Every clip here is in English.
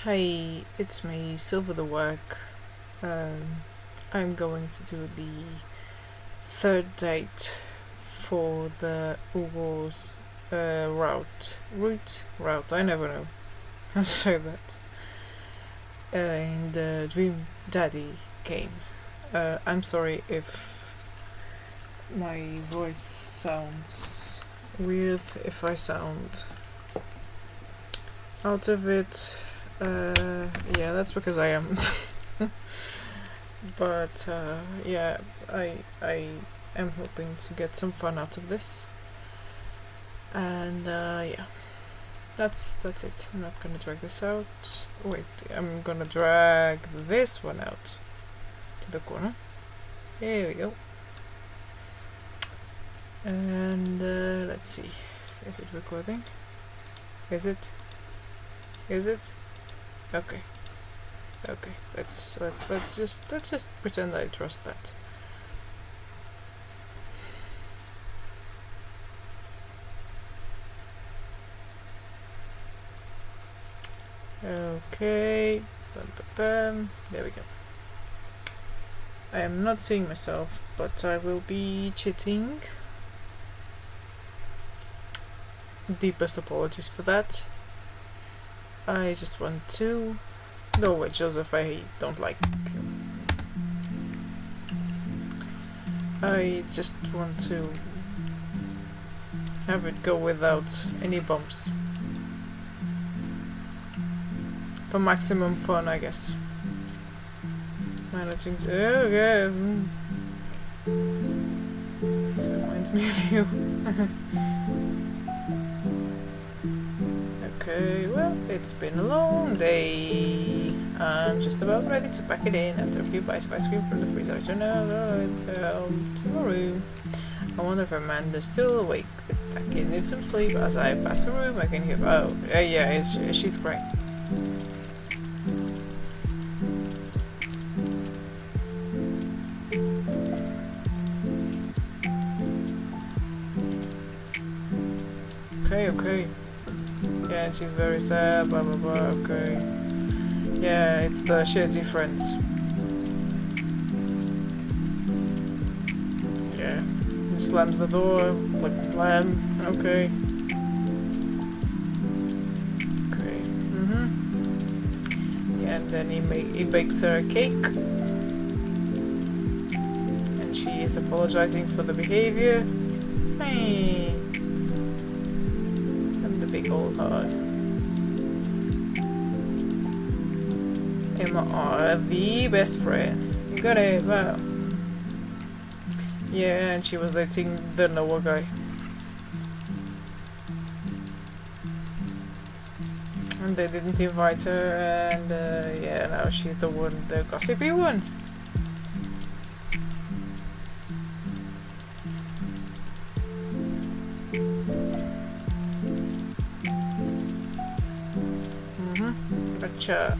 Hey, it's me, Silver the Work. I'm going to do the third date for the Hugo's route. I never know how to say that. In the Dream Daddy game. I'm sorry if my voice sounds weird, if I sound out of it. Yeah, that's because I am. But yeah, I am hoping to get some fun out of this. And yeah, that's it. I'm not gonna drag this out. Wait, I'm gonna drag this one out to the corner. Here we go. And let's see. Is it recording? Is it? Okay. Let's just pretend I trust that. Okay. There we go. I am not seeing myself, but I will be cheating. Deepest apologies for that. I just want to... No, wait, Joseph, I don't like you. I just want to have it go without any bumps. For maximum fun, I guess. Managing to... Oh, yeah. This reminds me of you. Okay, well, it's been a long day. I'm just about ready to pack it in after a few bites of ice cream from the freezer. I turn to my room. I wonder if Amanda's still awake. The kid needs some sleep. As I pass the room, I can hear... Oh, yeah, she's great. Okay. Yeah, and she's very sad, blah blah blah, okay. Yeah, it's the shitty friends. Yeah. He slams the door, like blam, okay. Okay, Yeah, and then he bakes her a cake. And she is apologizing for the behavior. Hey. Big old hug. Emma are the best friend. You got it, wow. Yeah, and she was dating the Noah guy. And they didn't invite her, and yeah, now she's the one, the gossipy one. Gotcha.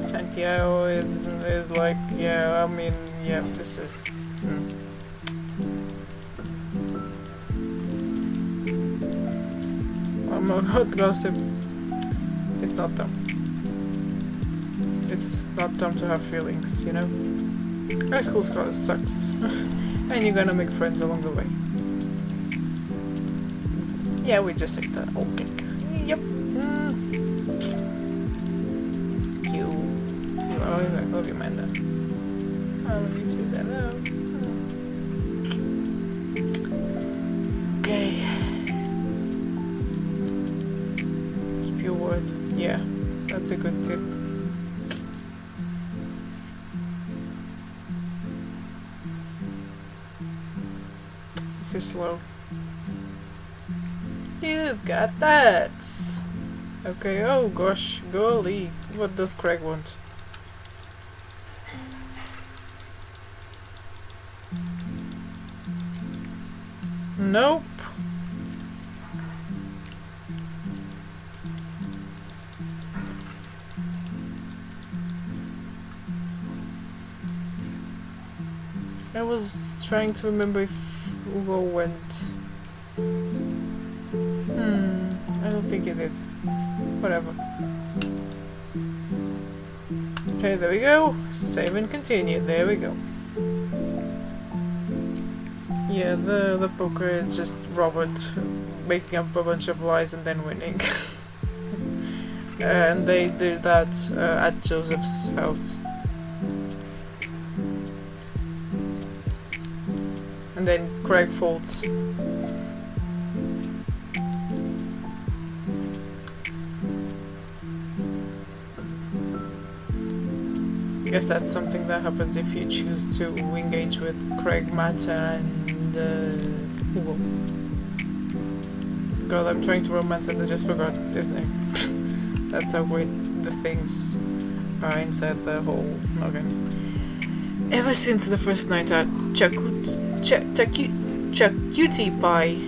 Santiago is like, yeah, I mean, yeah, this is... I'm about gossip. It's not dumb. It's not dumb to have feelings, you know? High school sucks. And you're gonna make friends along the way. Yeah, we just ate the whole cake. Yep. Cute. I love you, Amanda. I love you too, Dano. Okay. Keep your word. Yeah, that's a good tip. This is slow. You've got that. Okay, oh gosh, golly. What does Craig want? Nope. I was trying to remember if Hugo went... don't think it did. Whatever. Okay, there we go. Save and continue. There we go. Yeah, the poker is just Robert making up a bunch of lies and then winning. And they did that at Joseph's house. And then Craig folds. I guess that's something that happens if you choose to engage with Craig, Matt, and Hugo. God, I'm trying to romance and I just forgot his name. That's how great the things are inside the whole noggin. Ever since the first night at Cutie Pie,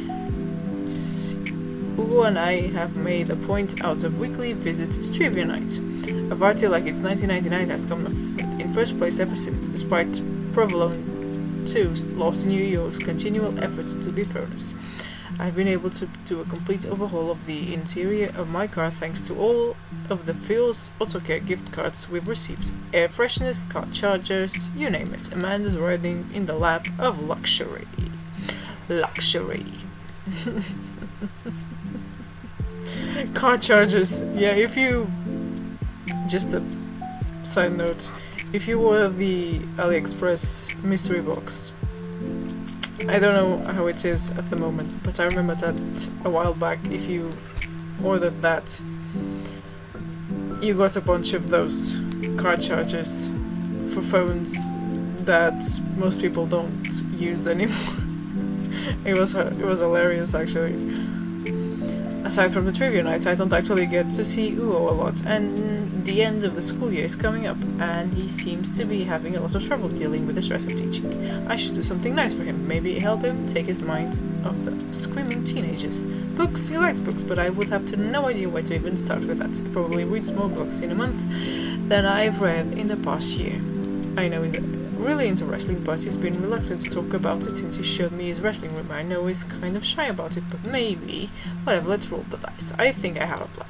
Hugo and I have made a point out of weekly visits to trivia night. A party like it's 1999 has come in first place ever since, despite Provolone 2's Lost in New York's continual efforts to dethrone us. I've been able to do a complete overhaul of the interior of my car thanks to all of the Phil's AutoCare gift cards we've received. Air fresheners, car chargers, you name it. Amanda's riding in the lap of luxury. Luxury. Car chargers. Yeah, if you... Just a side note. If you order the AliExpress mystery box, I don't know how it is at the moment, but I remember that a while back, if you ordered that, you got a bunch of those car chargers for phones that most people don't use anymore. It was hilarious, actually. Aside from the trivia nights, I don't actually get to see Hugo a lot, and the end of the school year is coming up, and he seems to be having a lot of trouble dealing with the stress of teaching. I should do something nice for him, maybe help him take his mind off the screaming teenagers. Books, he likes books, but I would have no idea where to even start with that. He probably reads more books in a month than I've read in the past year. I know he's really into wrestling, but he's been reluctant to talk about it since he showed me his wrestling room. I know he's kind of shy about it, but maybe... Whatever, let's roll the dice. I think I have a plan.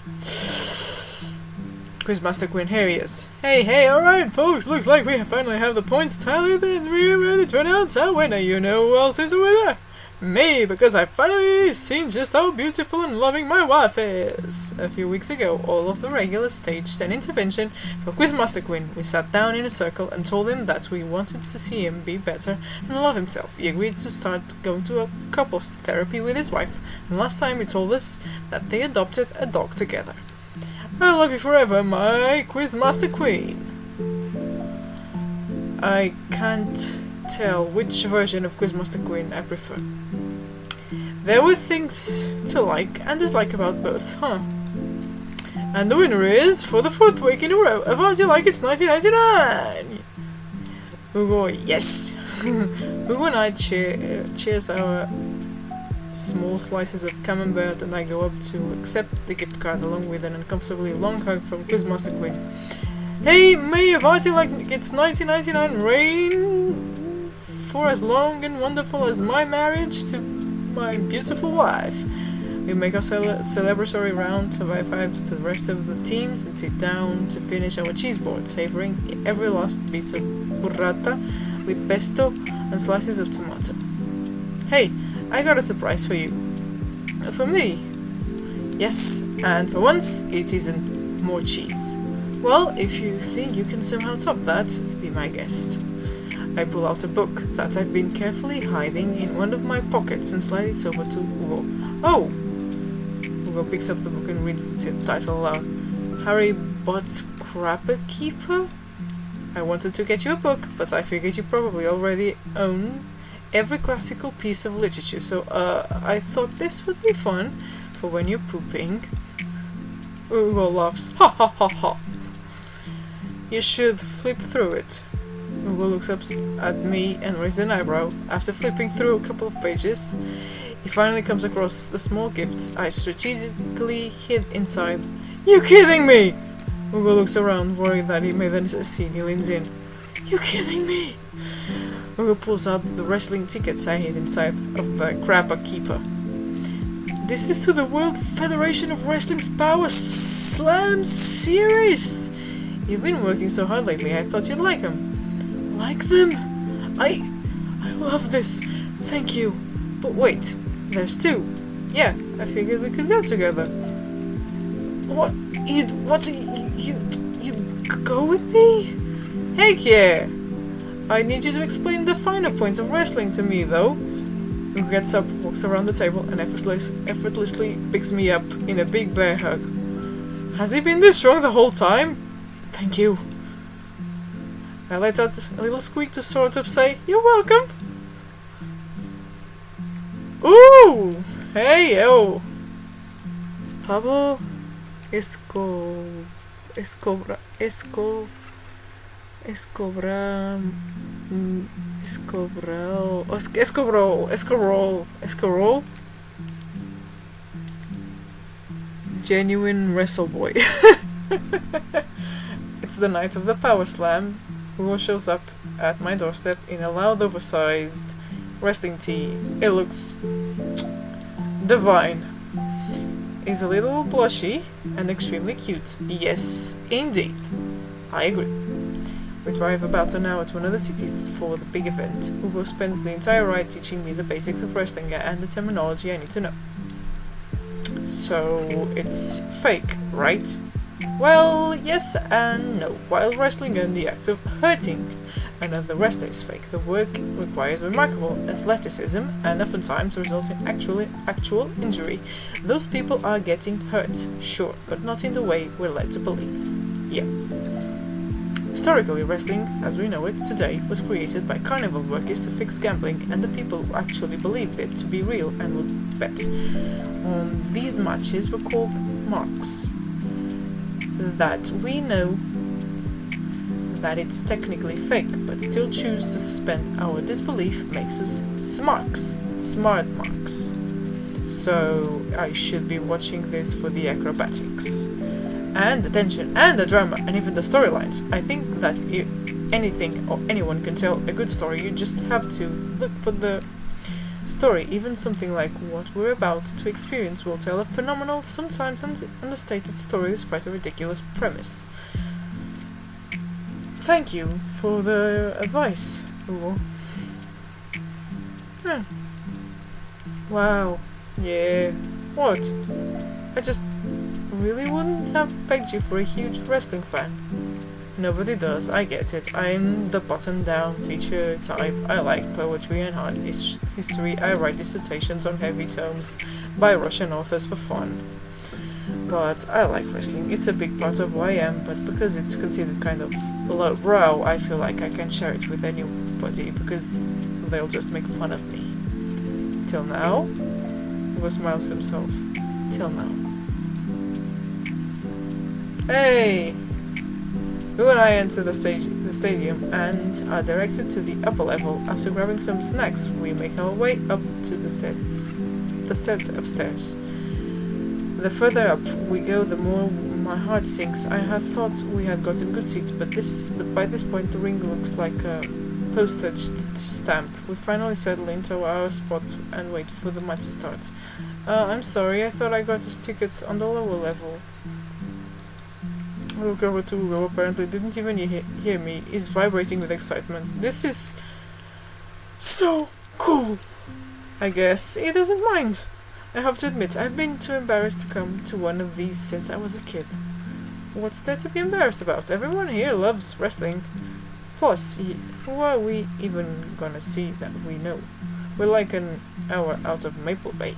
Quizmaster Quinn, here he is. Hey, alright folks, looks like we finally have the points tallied and we're ready to announce our winner. You know who else is a winner? Me, because I finally seen just how beautiful and loving my wife is. A few weeks ago, all of the regulars staged an intervention for Quizmaster Quinn. We sat down in a circle and told him that we wanted to see him be better and love himself. He agreed to start going to a couples therapy with his wife, and last time he told us that they adopted a dog together. I love you forever, my Quizmaster Queen. I can't tell which version of Quizmaster Quinn I prefer. There were things to like and dislike about both, huh? And the winner is, for the 4th week in a row, a party like it's 1999! Hugo, yes! Hugo and I cheers our small slices of camembert, and I go up to accept the gift card along with an uncomfortably long hug from Quizmaster Quinn. Hey, may a party like it's 1999 reign for as long and wonderful as my marriage to my beautiful wife. We make our celebratory round of high fives to the rest of the teams and sit down to finish our cheese board, savouring every last bit of burrata with pesto and slices of tomato. Hey, I got a surprise for you. For me? Yes, and for once it isn't more cheese. Well, if you think you can somehow top that, be my guest. I pull out a book that I've been carefully hiding in one of my pockets and slide it over to Hugo. Oh! Hugo picks up the book and reads the title aloud. Harry Bott's Crapper Keeper? I wanted to get you a book, but I figured you probably already own every classical piece of literature, so I thought this would be fun for when you're pooping. Hugo laughs. Ha ha ha ha. You should flip through it. Hugo looks up at me and raises an eyebrow. After flipping through a couple of pages, he finally comes across the small gifts I strategically hid inside. You kidding me? Hugo looks around, worried that he made a scene. He leans in. You kidding me? Hugo pulls out the wrestling tickets I hid inside of the Crapper Keeper. This is to the World Federation of Wrestling's Power Slam Series! You've been working so hard lately, I thought you'd like them. Like them? I love this. Thank you. But wait, there's two. Yeah, I figured we could go together. What? You'd go with me? Heck yeah! I need you to explain the finer points of wrestling to me, though. He gets up, walks around the table, and effortlessly picks me up in a big bear hug. Has he been this strong the whole time? Thank you. I let out a little squeak to sort of say, "You're welcome." Ooh! Hey, yo! Pablo Escobar... Escobar. Genuine wrestle boy. It's the night of the Power Slam. Hugo shows up at my doorstep in a loud, oversized wrestling tee. It looks divine. He's a little blushy and extremely cute. Yes, indeed. I agree. We drive about an hour to another city for the big event. Hugo spends the entire ride teaching me the basics of wrestling and the terminology I need to know. So, it's fake, right? Well, yes and no. While wrestling in the act of hurting another wrestler is fake, the work requires remarkable athleticism and oftentimes results in actual injury. Those people are getting hurt, sure, but not in the way we're led to believe. Yeah. Historically, wrestling, as we know it today, was created by carnival workers to fix gambling, and the people who actually believed it to be real and would bet on these matches were called marks. That we know that it's technically fake, but still choose to suspend our disbelief makes us smart marks. So I should be watching this for the acrobatics. And the tension, and the drama, and even the storylines. I think that if anything or anyone can tell a good story, you just have to look for the story. Even something like what we're about to experience will tell a phenomenal, sometimes understated story despite a ridiculous premise. Thank you for the advice, Hugo. Wow. Yeah. What? I just really wouldn't have begged you for a huge wrestling fan. Nobody does, I get it. I'm the button-down teacher type. I like poetry and art history. I write dissertations on heavy tomes by Russian authors for fun. But I like wrestling. It's a big part of who I am, but because it's considered kind of lowbrow, I feel like I can't share it with anybody because they'll just make fun of me. Till now? Hugo smiles to himself. Till now. Hey! Hugo and I enter the stadium and are directed to the upper level. After grabbing some snacks, we make our way up to the set of stairs. The further up we go, the more my heart sinks. I had thought we had gotten good seats, but by this point the ring looks like a postage stamp. We finally settle into our spots and wait for the match to start. I'm sorry, I thought I got us tickets on the lower level. Look over to Hugo, apparently didn't even hear me. He's vibrating with excitement. This is so cool! I guess he doesn't mind. I have to admit, I've been too embarrassed to come to one of these since I was a kid. What's there to be embarrassed about? Everyone here loves wrestling. Plus, who are we even gonna see that we know? We're like an hour out of Maple Bay.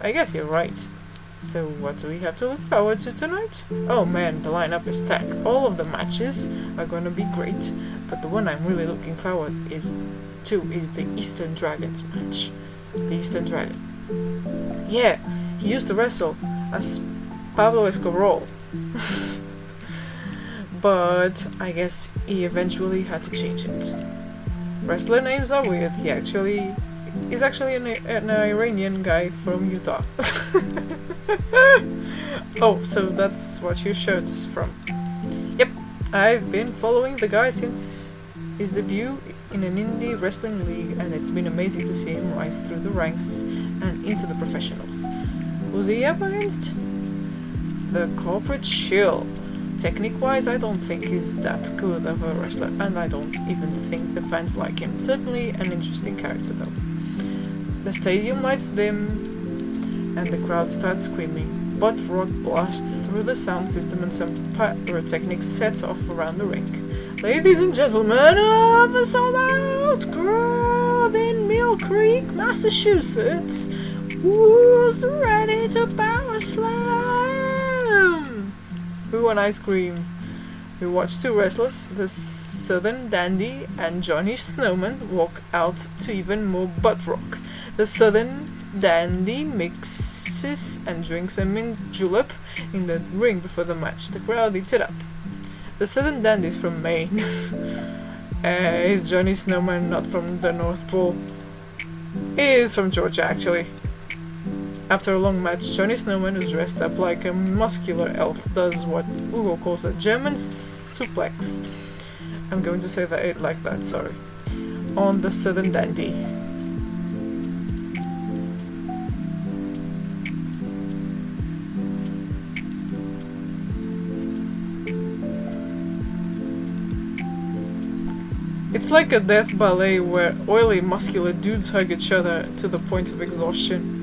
I guess you're right. So what do we have to look forward to tonight? Oh man, the lineup is stacked. All of the matches are gonna be great, but the one I'm really looking forward to is the Eastern Dragons match. The Eastern Dragon. Yeah, he used to wrestle as Pablo Escobar. But I guess he eventually had to change it. Wrestler names are weird. He's actually an Iranian guy from Utah. Oh, so that's what your shirt's from. Yep, I've been following the guy since his debut in an indie wrestling league, and it's been amazing to see him rise through the ranks and into the professionals. Who's he up against? The corporate shill. Technique-wise, I don't think he's that good of a wrestler, and I don't even think the fans like him. Certainly an interesting character, though. The stadium lights dim, and the crowd starts screaming. Butt rock blasts through the sound system, and some pyrotechnics set off around the ring. Ladies and gentlemen of the sold-out crowd in Mill Creek, Massachusetts, who's ready to power slam? Who and I scream. We watch two wrestlers, the Southern Dandy and Johnny Snowman, walk out to even more butt rock. The Southern Dandy mixes and drinks a mint julep in the ring before the match. The crowd eats it up. The Southern Dandy is from Maine. Is Johnny Snowman not from the North Pole? He is from Georgia, actually. After a long match, Johnny Snowman, who's dressed up like a muscular elf, does what Hugo calls a German suplex. I'm going to say that like that, sorry. On the Southern Dandy. It's like a death ballet where oily, muscular dudes hug each other to the point of exhaustion.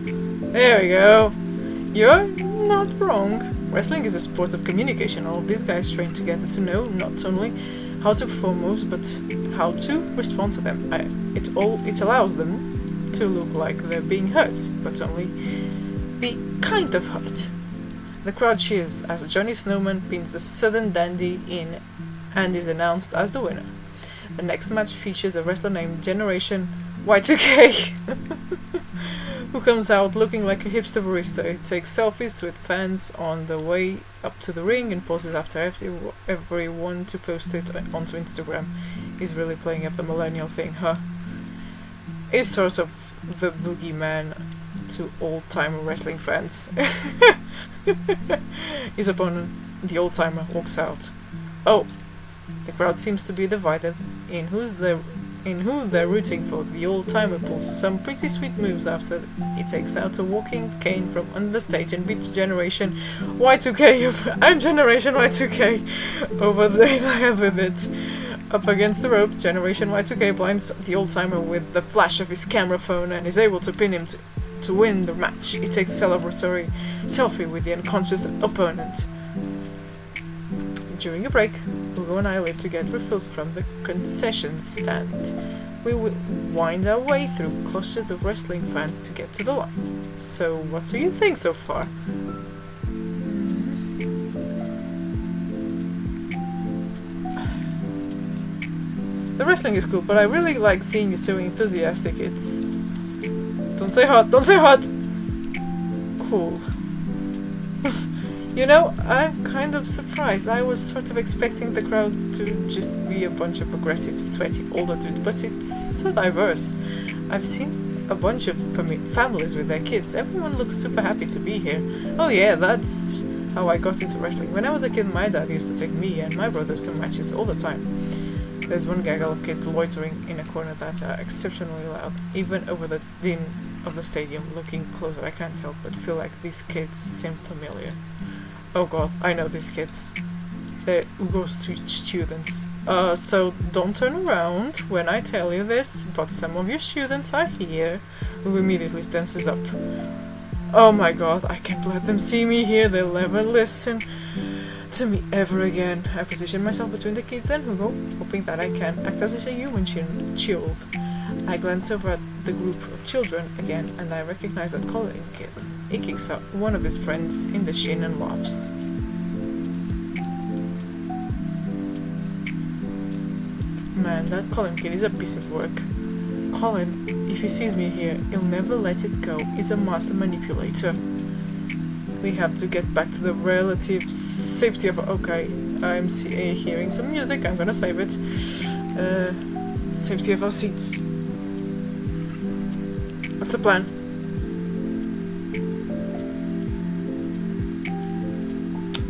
There we go. You're not wrong. Wrestling is a sport of communication. All of these guys train together to know not only how to perform moves, but how to respond to them. It allows them to look like they're being hurt, but only be kind of hurt. The crowd cheers as Johnny Snowman pins the Southern Dandy in and is announced as the winner. The next match features a wrestler named Generation Y2K who comes out looking like a hipster barista. He takes selfies with fans on the way up to the ring and poses after everyone to post it onto Instagram. He's really playing up the millennial thing, huh? He's sort of the boogeyman to old-timer wrestling fans. His opponent, the old-timer, walks out. Oh! The crowd seems to be divided in who they're rooting for. The old-timer pulls some pretty sweet moves after he takes out a walking cane from under the stage and beats Generation Y2K. I'm Generation Y2K over the head with it. Up against the rope, Generation Y2K blinds the old-timer with the flash of his camera phone and is able to pin him to win the match. He takes a celebratory selfie with the unconscious opponent. During a break, Hugo and I leave to get refills from the concession stand. We will wind our way through clusters of wrestling fans to get to the line. So, what do you think so far? The wrestling is cool, but I really like seeing you so enthusiastic. It's... Don't say hot! Don't say hot! Cool. You know, I'm kind of surprised. I was sort of expecting the crowd to just be a bunch of aggressive, sweaty older dudes, but it's so diverse. I've seen a bunch of families with their kids. Everyone looks super happy to be here. Oh yeah, that's how I got into wrestling. When I was a kid, my dad used to take me and my brothers to matches all the time. There's one gaggle of kids loitering in a corner that are exceptionally loud, even over the din of the stadium. Looking closer, I can't help but feel like these kids seem familiar. Oh god, I know these kids. They're Hugo's students. So don't turn around when I tell you this, but some of your students are here. Who immediately tenses up. Oh my god, I can't let them see me here. They'll never listen to me ever again. I position myself between the kids and Hugo, hoping that I can act as a human shield. I glance over at the group of children again, and I recognize that Colin kid. He kicks out one of his friends in the shin and laughs. Man, that Colin kid is a piece of work. Colin, if he sees me here, he'll never let it go. He's a master manipulator. We have to get back to the relative safety of... Okay, I'm hearing some music. I'm gonna save it. Safety of our seats. What's the plan?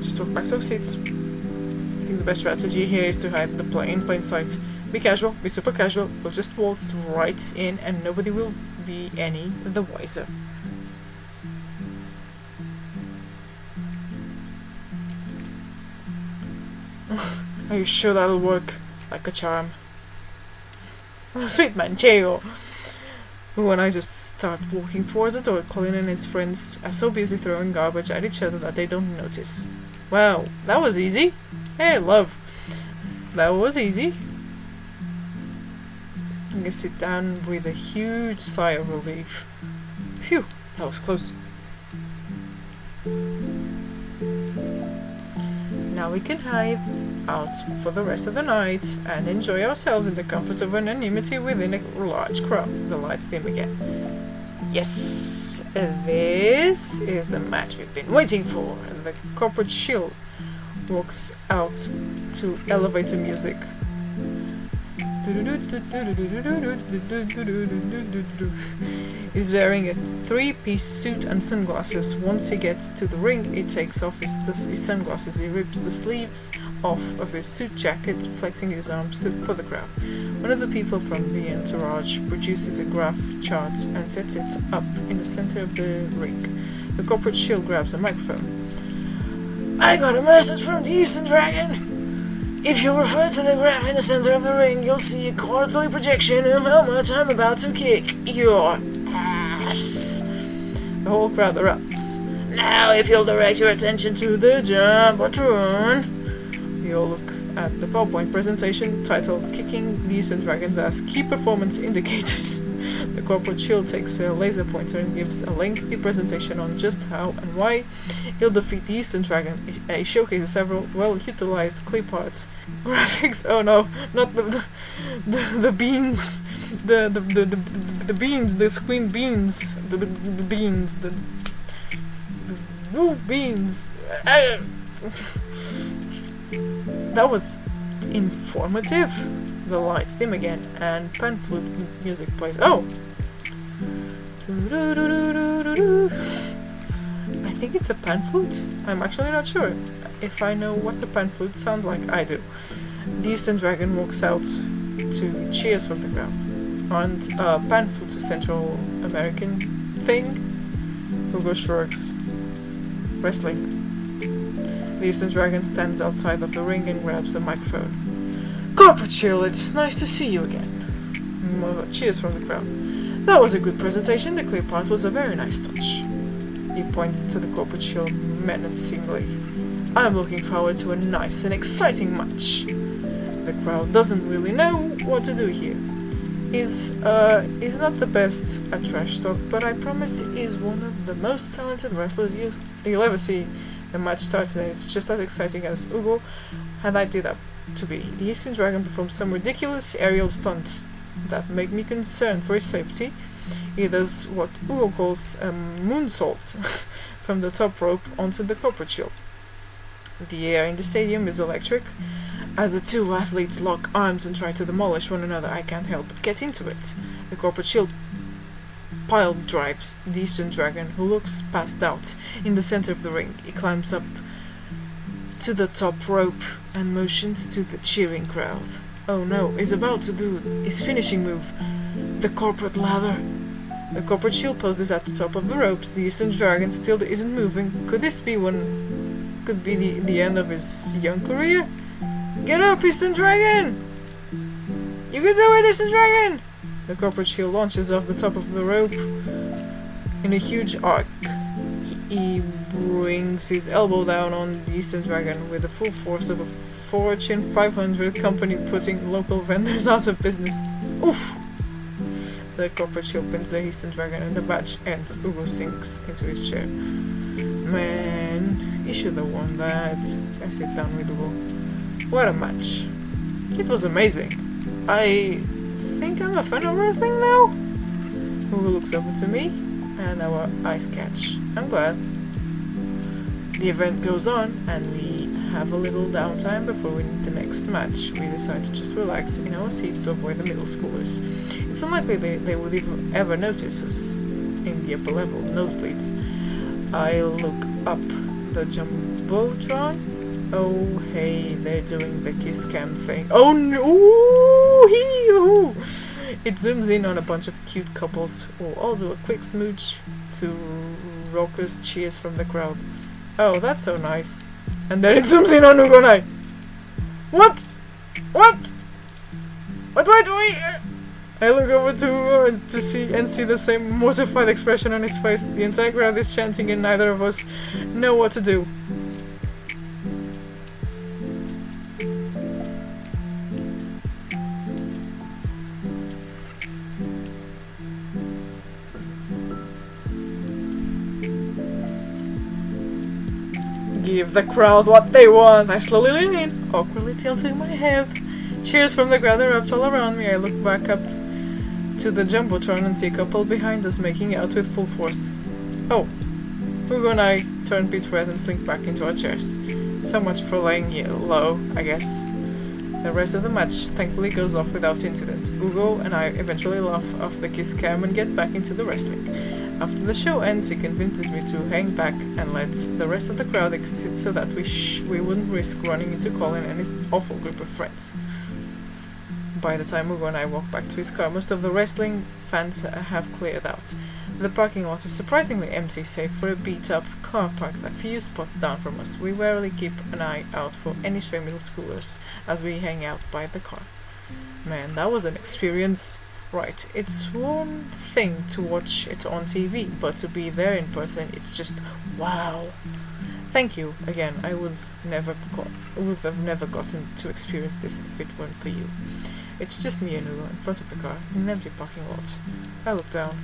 Just walk back to our seats. I think the best strategy here is to hide in plain sight. Be casual, be super casual. We'll just waltz right in and nobody will be any the wiser. Are you sure that'll work? Like a charm. Sweet manchego! Hugo and I just start walking towards the door. Colin and his friends are so busy throwing garbage at each other that they don't notice. Wow, that was easy. Hey, love. That was easy. I'm gonna sit down with a huge sigh of relief. Phew, that was close. Now we can hide out for the rest of the night and enjoy ourselves in the comfort of anonymity within a large crowd. The lights dim again. Yes! This is the match we've been waiting for. The corporate shield walks out to elevator music. He's wearing a three-piece suit and sunglasses. Once he gets to the ring, he takes off his sunglasses. He rips the sleeves off of his suit jacket, flexing his arms for the crowd. One of the people from the entourage produces a graph chart and sets it up in the center of the ring. The corporate shield grabs a microphone. I got a message from the Eastern Dragon! If you refer to the graph in the center of the ring, you'll see a quarterly projection of how much I'm about to kick your ass. The whole crowd erupts. Now, if you'll direct your attention to the Jumbotron. We all look at the PowerPoint presentation titled Kicking the Eastern Dragon's Ass Key Performance Indicators. The corporate shield takes a laser pointer and gives a lengthy presentation on just how and why he'll defeat the Eastern Dragon. He showcases several well-utilized clip art graphics. Oh no, not the beans, the beans, the screen beans, the beans, the beans. That was informative. The lights dim again, and pan flute music plays. Oh! I think it's a pan flute. I'm actually not sure. If I know what a pan flute sounds like, I do. The Eastern Dragon walks out to cheers from the crowd. And pan flute's a Central American thing. Hugo shrugs. Wrestling. The Eastern Dragon stands outside of the ring and grabs a microphone. Corporate Shield, it's nice to see you again. More cheers from the crowd. That was a good presentation. The clear part was a very nice touch. He points to the Corporate Shield menacingly. I'm looking forward to a nice and exciting match. The crowd doesn't really know what to do here. He's not the best at trash talk, but I promise he's one of the most talented wrestlers you'll ever see. The match starts and it's just as exciting as Hugo had hyped it up to be. The Eastern Dragon performs some ridiculous aerial stunts that make me concerned for his safety. He does what Hugo calls a moonsault from the top rope onto the corporate shield. The air in the stadium is electric. As the two athletes lock arms and try to demolish one another, I can't help but get into it. The corporate shield pile drives the Eastern Dragon, who looks passed out, in the center of the ring. He climbs up to the top rope and motions to the cheering crowd. Oh no, he's about to do his finishing move, the corporate ladder. The corporate shield poses at the top of the ropes. The Eastern Dragon still isn't moving. Could this be the end of his young career? Get up, Eastern Dragon! You can do it, Eastern Dragon! The corporate shield launches off the top of the rope in a huge arc. He brings his elbow down on the Eastern Dragon with the full force of a Fortune 500 company putting local vendors out of business. Oof! The corporate shield pins the Eastern Dragon and the match ends. Hugo sinks into his chair. Man, he should have won that. I sit down with Hugo. What a match. It was amazing. I think I'm a fan of wrestling now. Hugo looks over to me and our eyes catch. I'm glad. The event goes on and we have a little downtime before the next match. We decide to just relax in our seats to avoid the middle schoolers. It's unlikely they would ever notice us in the upper level nosebleeds. I look up the Jumbotron. Oh hey, they're doing the kiss cam thing. Oh no! Ooh, it zooms in on a bunch of cute couples who all do a quick smooch to raucous cheers from the crowd. Oh, that's so nice. And then it zooms in on Hugo and I. What? What? What do I do here? I look over to Hugo to see the same mortified expression on his face. The entire crowd is chanting and neither of us know what to do. Give the crowd what they want. I slowly lean in, awkwardly tilting my head. Cheers from the crowd erupt all around me. I look back up to the jumbotron and see a couple behind us making out with full force. Oh, Hugo and I turn beet red and slink back into our chairs. So much for laying low, I guess. The rest of the match thankfully goes off without incident. Hugo and I eventually laugh off the kiss cam and get back into the wrestling. After the show ends, he convinces me to hang back and let the rest of the crowd exit so that we wouldn't risk running into Colin and his awful group of friends. By the time Hugo and I walk back to his car, most of the wrestling fans have cleared out. The parking lot is surprisingly empty, save for a beat-up car parked a few spots down from us. We rarely keep an eye out for any stray middle schoolers as we hang out by the car. Man, that was an experience. Right, it's one thing to watch it on TV, but to be there in person, it's just wow. Thank you again. I would have never gotten to experience this if it weren't for you. It's just me and Hugo in front of the car in an empty parking lot. I look down.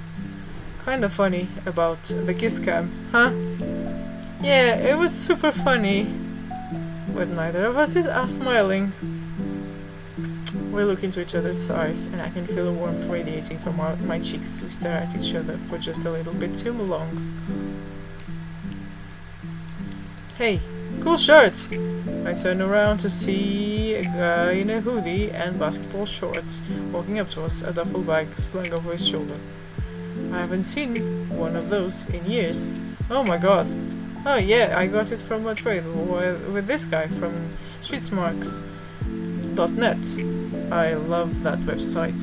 Kinda funny about the kiss cam, huh? Yeah, it was super funny, but neither of us are smiling. We look into each other's eyes, and I can feel a warmth radiating from my cheeks. We stare at each other for just a little bit too long. Hey, cool shirt! I turn around to see a guy in a hoodie and basketball shorts walking up to us, a duffel bag slung over his shoulder. I haven't seen one of those in years. Oh my god. Oh yeah, I got it from a trade with this guy from streetsmarks.net. I love that website.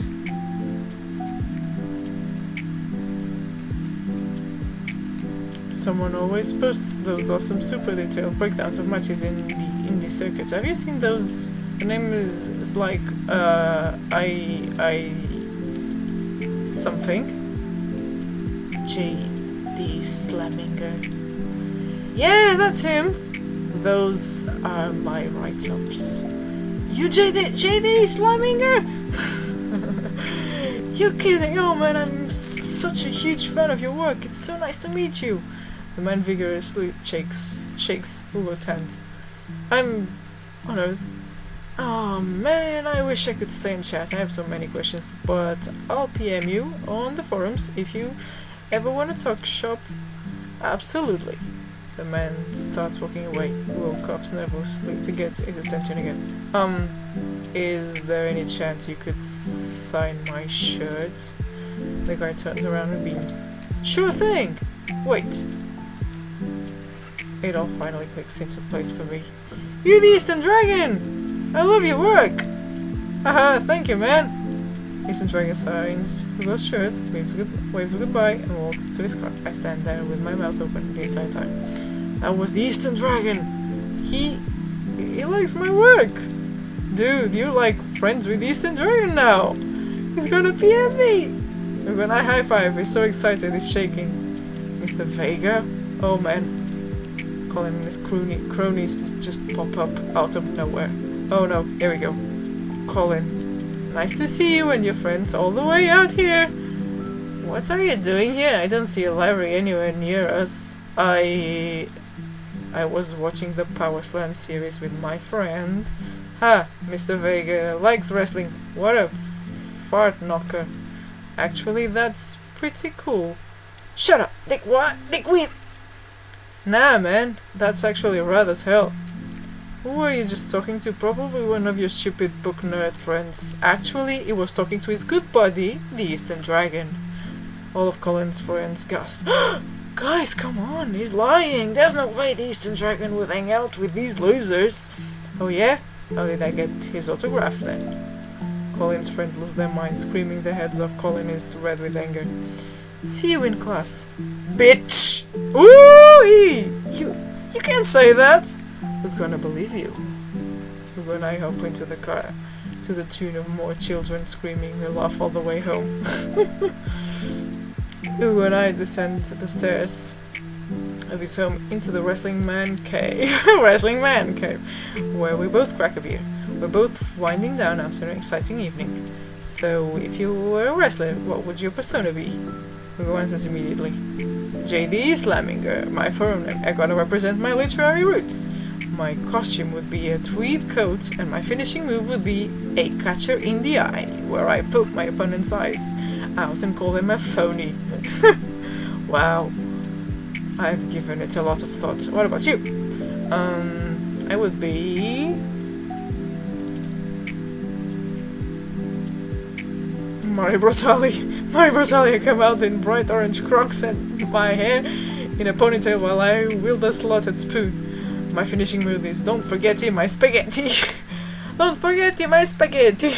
Someone always posts those awesome super detailed breakdowns of matches in the indie circuits. Have you seen those? The name is like I something. J.D. Slaminger. Yeah, that's him. Those are my write-ups. You J.D. Slaminger? You're kidding. Oh man, I'm such a huge fan of your work. It's so nice to meet you. The man vigorously shakes Hugo's hand. I'm honored. Oh man, I wish I could stay and chat. I have so many questions, but I'll PM you on the forums if you ever want to talk shop. Absolutely. The man starts walking away. Hugo coughs nervously to get his attention again. Is there any chance you could sign my shirt? The guy turns around and beams. Sure thing! Wait. It all finally clicks into place for me. You're the Eastern Dragon! I love your work! Haha, thank you, man! Eastern Dragon signs Hugo's shirt, waves goodbye, and walks to his car. I stand there with my mouth open the entire time. That was the Eastern Dragon! He likes my work! Dude, you're like friends with Eastern Dragon now! He's gonna PM me! When I high five, he's so excited he's shaking. Mr. Vega? Oh man. Colin and his cronies just pop up out of nowhere. Oh no, here we go. Colin, nice to see you and your friends all the way out here. What are you doing here? I don't see a library anywhere near us. I was watching the Power Slam series with my friend. Ha, Mr. Vega likes wrestling. What a fart knocker. Actually, that's pretty cool. Shut up, Dick what? Dickwit! Nah, man, that's actually rad as hell. Who were you just talking to? Probably one of your stupid book nerd friends. Actually, he was talking to his good buddy, the Eastern Dragon. All of Colin's friends gasped. Guys, come on, he's lying. There's no way the Eastern Dragon would hang out with these losers. Oh yeah? How did I get his autograph then? Colin's friends lose their minds, screaming their heads off. Colin is red with anger. See you in class. Bitch! Ooh! You can't say that! Who's gonna believe you? Hugo and I hop into the car to the tune of more children screaming. We laugh all the way home. Hugo and I descend the stairs of his home into the wrestling man cave, where we both crack a beer. We're both winding down after an exciting evening. So, if you were a wrestler, what would your persona be? Hugo answers immediately. JD Slaminger, my phone name. I gotta represent my literary roots. My costume would be a tweed coat, and my finishing move would be a catcher in the eye, where I poke my opponent's eyes out and call them a phony. Wow. I've given it a lot of thought. What about you? I would be... Mario Brutali. Mario Brutali, I come out in bright orange crocs and my hair in a ponytail while I wield a slotted spoon. My finishing move is don't forget my spaghetti. Don't forget my spaghetti.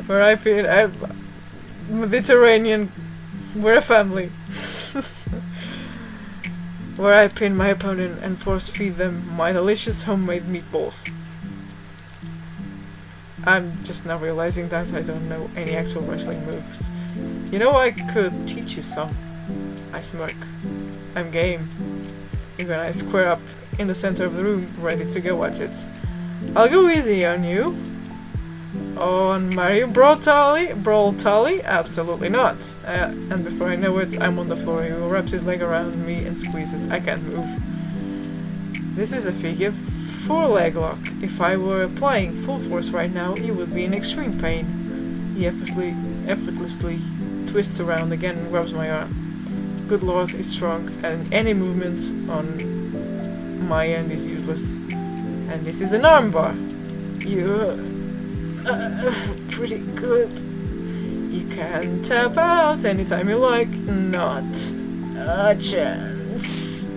Where I feel I'm Mediterranean. We're a family. Where I pin my opponent and force feed them my delicious homemade meatballs. I'm just now realizing that I don't know any actual wrestling moves. You know, I could teach you some. I smirk. I'm game. Even I square up in the center of the room, ready to go at it. I'll go easy on you. On Mario Brutali? Absolutely not. And before I know it, I'm on the floor. He wraps his leg around me and squeezes. I can't move. This is a figure 4 leg lock. If I were applying full force right now, you would be in extreme pain. He effortlessly twists around again and grabs my arm. Good lord, he's strong, and any movement on my end is useless. And this is an armbar. You're pretty good. You can tap out anytime you like. Not a chance.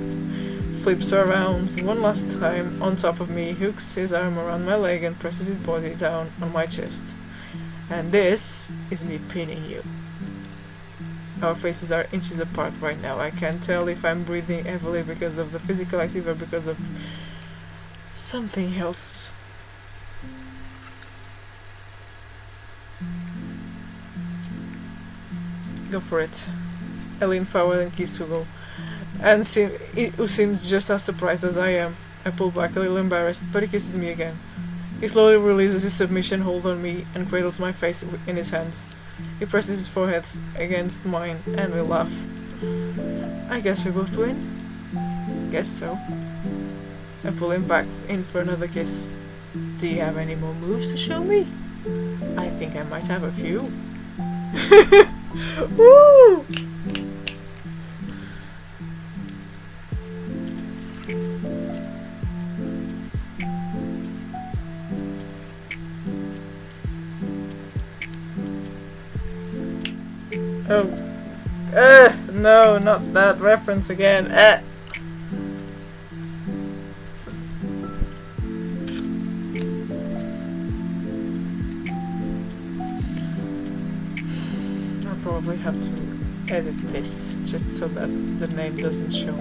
Flips around one last time on top of me, hooks his arm around my leg and presses his body down on my chest. And this is me pinning you. Our faces are inches apart right now. I can't tell if I'm breathing heavily because of the physical activity or because of something else. Go for it. I lean forward and kiss Hugo, and who seems just as surprised as I am. I pull back a little embarrassed, but he kisses me again. He slowly releases his submission hold on me and cradles my face in his hands. He presses his forehead against mine, and we laugh. I guess we both win? Guess so. I pull him back in for another kiss. Do you have any more moves to show me? I think I might have a few. Woo! Oh. No, not that reference again. I'll probably have to edit this just so that the name doesn't show.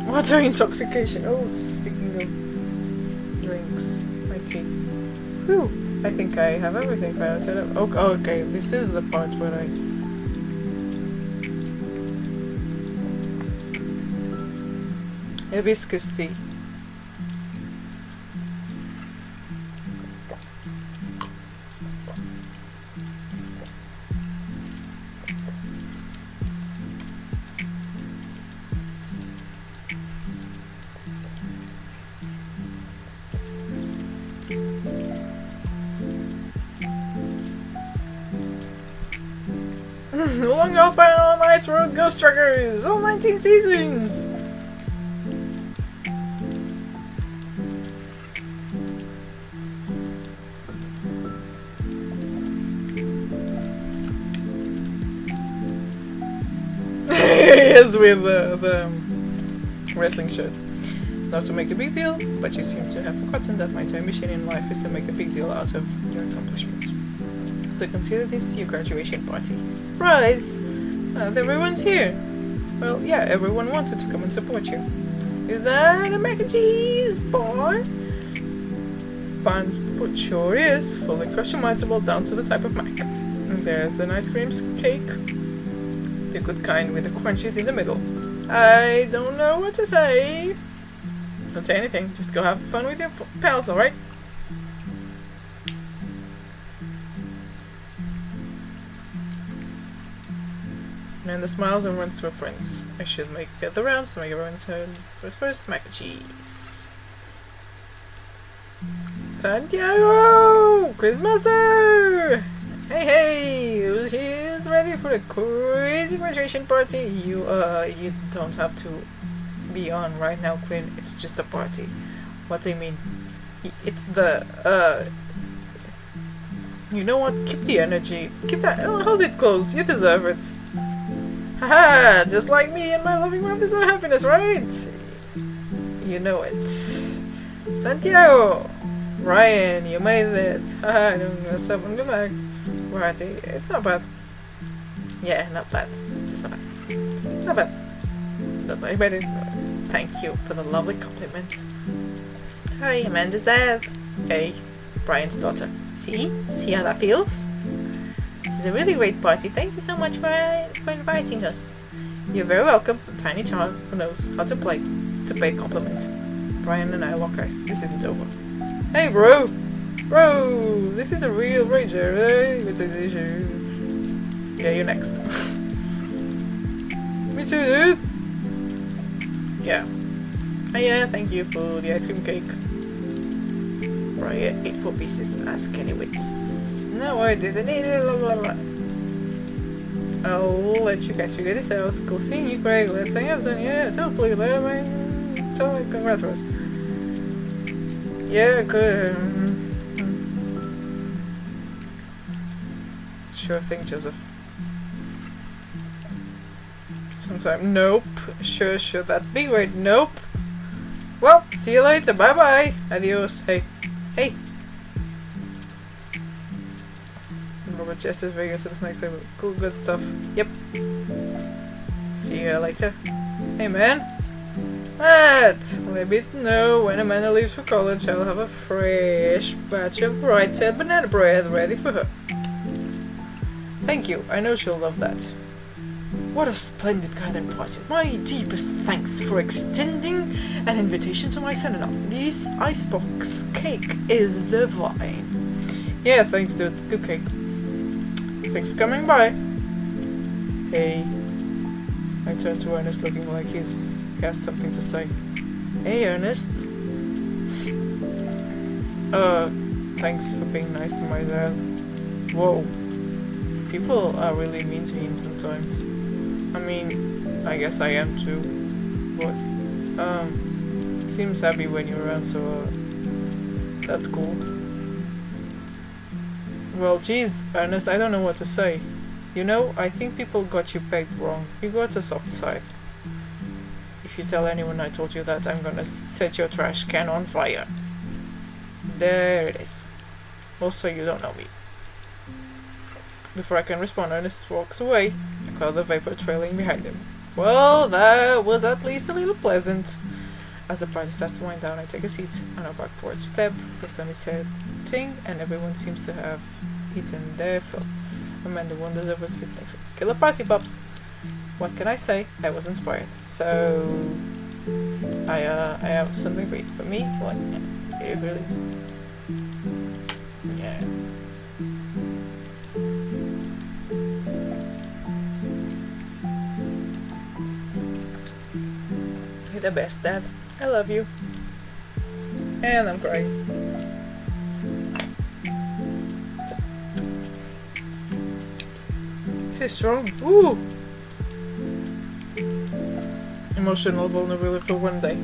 Water intoxication. Oh, speaking of drinks, my tea. Whew, I think I have everything finally set up. Oh, okay, this is the part where I... Hibiscus tea. Long open on ice road ghost trackers, all 19 seasons! He is with the wrestling shirt. Not to make a big deal, but you seem to have forgotten that my entire mission in life is to make a big deal out of your accomplishments. So consider this your graduation party. Surprise! Everyone's here. Well, yeah, everyone wanted to come and support you. Is that a mac and cheese bar? Pan food sure is, fully customizable down to the type of mac. And there's an ice cream cake, the good kind with the crunchies in the middle. I don't know what to say. Don't say anything, just go have fun with your pals, alright? Amanda smiles and runs to her friends. I should make the rounds to make everyone's heard. First, mac and cheese. Santiago! Quizmaster! Hey, who's ready for a crazy graduation party? You don't have to be on right now, Quinn. It's just a party. What do you mean? It's the, you know what? Keep the energy. Keep that, hold it close. You deserve it. Haha, just like me and my loving mom deserve happiness, right? You know it. Santiago! Ryan, you made it. Haha, I'm gonna stop on the back. Party. It's not bad. Yeah, not bad. Just not bad. Not bad. Not bad. Better. Thank you for the lovely compliment. Hi, Amanda's dad. Hey, Brian's daughter. See? See how that feels? This is a really great party. Thank you so much for inviting us. You're very welcome. Tiny child who knows how to pay a compliment. Brian and I lock eyes. This isn't over. Hey, bro! Bro! This is a real rager, eh? Yeah, you're next. Me too, dude! Yeah. Oh yeah, thank you for the ice cream cake. Brian ate 4 pieces. Ask any witness. No, I didn't eat it. I'll let you guys figure this out. Cool seeing you, Greg. Let's hang out soon. Yeah, totally. Let me tell me congrats for us. Yeah, good. Sure thing, Joseph. Sometime. Nope. Sure, that big word. Nope. Well, see you later. Bye bye. Adios. Hey. Hey. Robert gestures very good to this next table. Cool, good stuff. Yep. See you later. Hey, man. Matt! Let me know when Amanda leaves for college. I'll have a fresh batch of right said banana bread ready for her. Thank you. I know she'll love that. What a splendid garden party. My deepest thanks for extending an invitation to my son-in-law. This icebox cake is divine. Yeah, thanks, dude. Good cake. Thanks for coming by. Hey. I turn to Ernest looking like he has something to say. Hey, Ernest. Thanks for being nice to my dad. Whoa. People are really mean to him sometimes. I mean, I guess I am too. But, he seems happy when you're around, so, that's cool. Well, geez, Ernest, I don't know what to say. You know, I think people got you pegged wrong. You got a soft side. If you tell anyone I told you that, I'm gonna set your trash can on fire. There it is. Also, you don't know me. Before I can respond, Ernest walks away. I cloud the vapor trailing behind him. Well, that was at least a little pleasant. As the party starts to wind down, I take a seat on our back porch step. The sun is setting, and everyone seems to have eaten their fill. Amanda wanders over to sit next to me. Killer party, pops! What can I say? I was inspired. So, I have something for you. For me? What? It really is. Yeah. You're the best, Dad. I love you. And I'm crying. This is strong. Ooh! Emotional vulnerability for one day.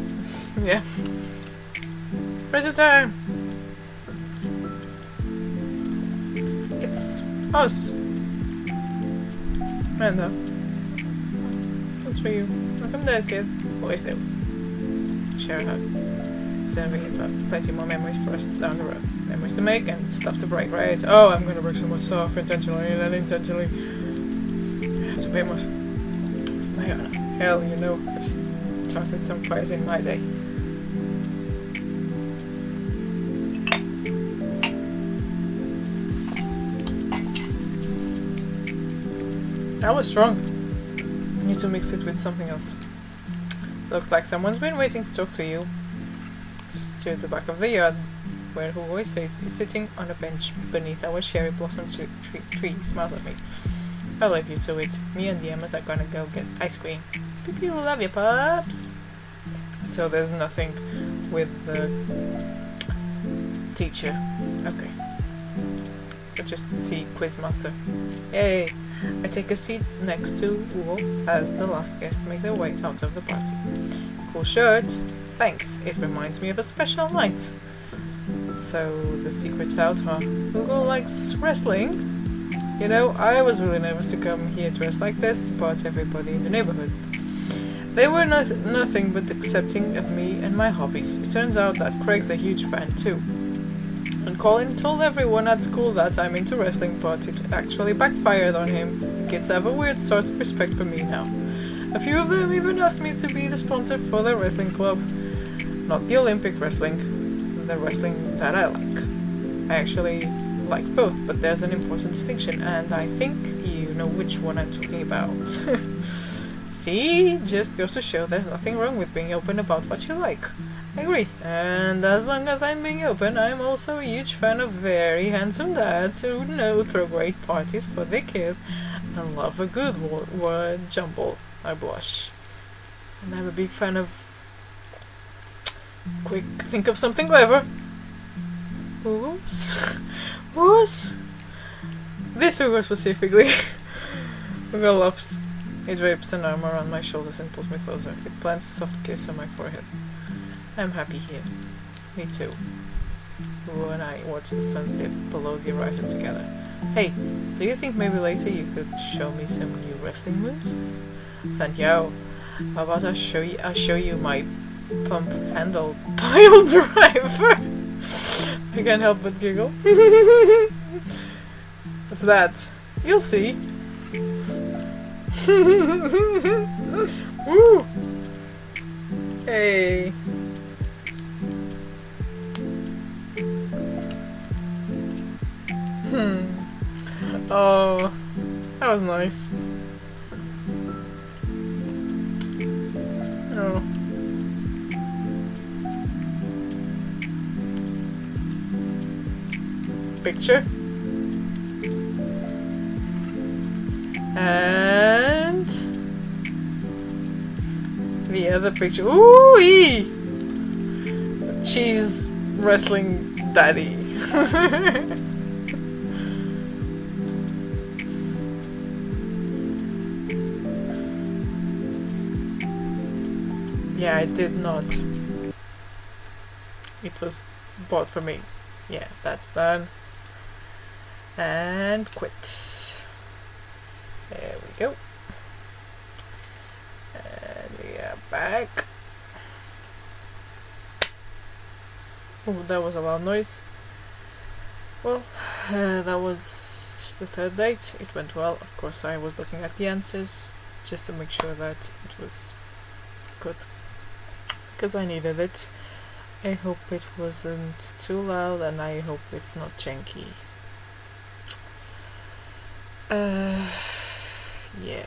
Yeah. Present time! It's us. Amanda. That's for you. Welcome there, kid. Always do. share a hug. Send me plenty more memories for us down the road. Memories to make and stuff to break, right? Oh, I'm gonna break so much stuff intentionally and unintentionally. I have to pay more. My honor. Hell, you know, I've started some fires in my day. That was strong. I need to mix it with something else. Looks like someone's been waiting to talk to you. This is to the back of the yard, where Hugo is sitting on a bench beneath our cherry blossom tree. Smiles at me. I'll leave you to it. Me and the Emmas are gonna go get ice cream. Pew pew, love you, pups. So there's nothing with the teacher. Okay. Let's just see Quizmaster. Yay! I take a seat next to Hugo as the last guests make their way out of the party. Cool shirt. Thanks. It reminds me of a special night. So the secret's out, huh? Hugo likes wrestling? You know, I was really nervous to come here dressed like this, but everybody in the neighborhood, they were nothing but accepting of me and my hobbies. It turns out that Craig's a huge fan too. And Colin told everyone at school that I'm into wrestling, but it actually backfired on him. The kids have a weird sort of respect for me now. A few of them even asked me to be the sponsor for their wrestling club. Not the Olympic wrestling, the wrestling that I like. I actually like both, but there's an important distinction, and I think you know which one I'm talking about. See? Just goes to show there's nothing wrong with being open about what you like. I agree, and as long as I'm being open, I'm also a huge fan of very handsome dads who throw great parties for their kid and love a good word jumble. I blush. And I'm a big fan of... Quick, think of something clever. Who's? This Hugo specifically. Hugo loves. He drapes an arm around my shoulders and pulls me closer. It plants a soft kiss on my forehead. I'm happy here. Me too. Hugo and I watch the sun dip below the horizon together. Hey, do you think maybe later you could show me some new wrestling moves? Santiago, how about I show you my pump handle pile driver? I can't help but giggle. What's that? You'll see. Woo! Hey. Oh, that was nice. Oh. Picture. And the other picture. Ooh-wee! Cheese wrestling daddy. Yeah, I did not. It was bought for me. Yeah, that's done. And quit. There we go. And we are back. Oh, that was a loud noise. Well, that was the third date. It went well. Of course, I was looking at the answers just to make sure that it was good, because I needed it. I hope it wasn't too loud, and I hope it's not janky. Yeah.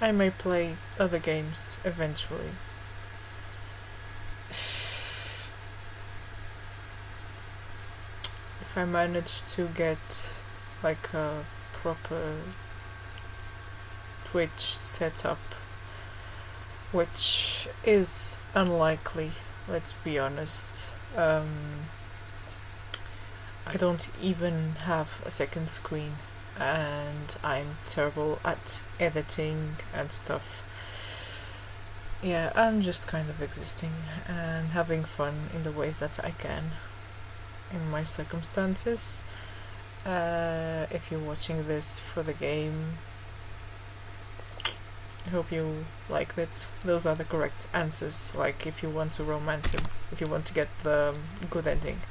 I may play other games eventually. If I manage to get like a proper Twitch setup, which is unlikely, let's be honest. I don't even have a second screen, and I'm terrible at editing and stuff. Yeah, I'm just kind of existing and having fun in the ways that I can in my circumstances. If you're watching this for the game, I hope you liked it. Those are the correct answers, like if you want to romance him, if you want to get the good ending.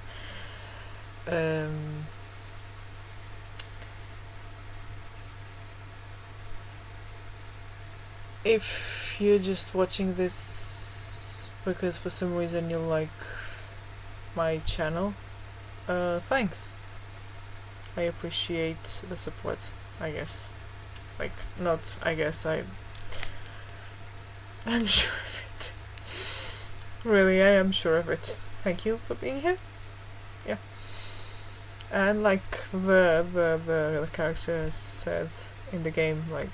If you're just watching this because for some reason you like my channel, thanks. I appreciate the support, I guess. Like, not I guess, I'm sure of it. Really, I am sure of it. Thank you for being here. Yeah. And like the character said in the game, like,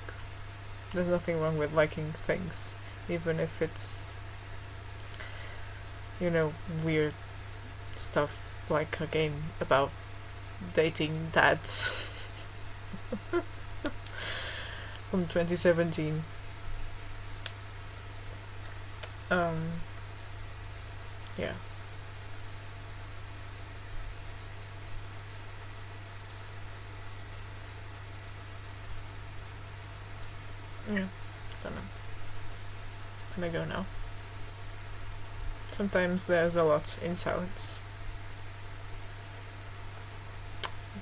there's nothing wrong with liking things, even if it's, you know, weird stuff, like a game about dating dads from 2017. Yeah. Yeah, gonna go now. Sometimes there's a lot in silence.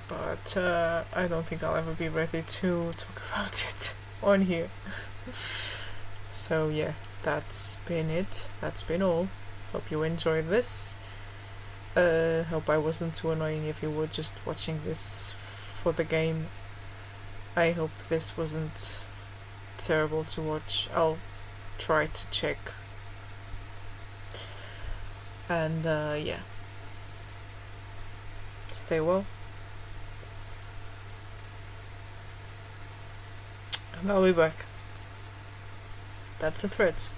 But I don't think I'll ever be ready to talk about it on here. So yeah, that's been it. That's been all. Hope you enjoyed this. Hope I wasn't too annoying if you were just watching this for the game. I hope this wasn't terrible to watch. I'll try to check. And yeah. Stay well. And I'll be back. That's a threat.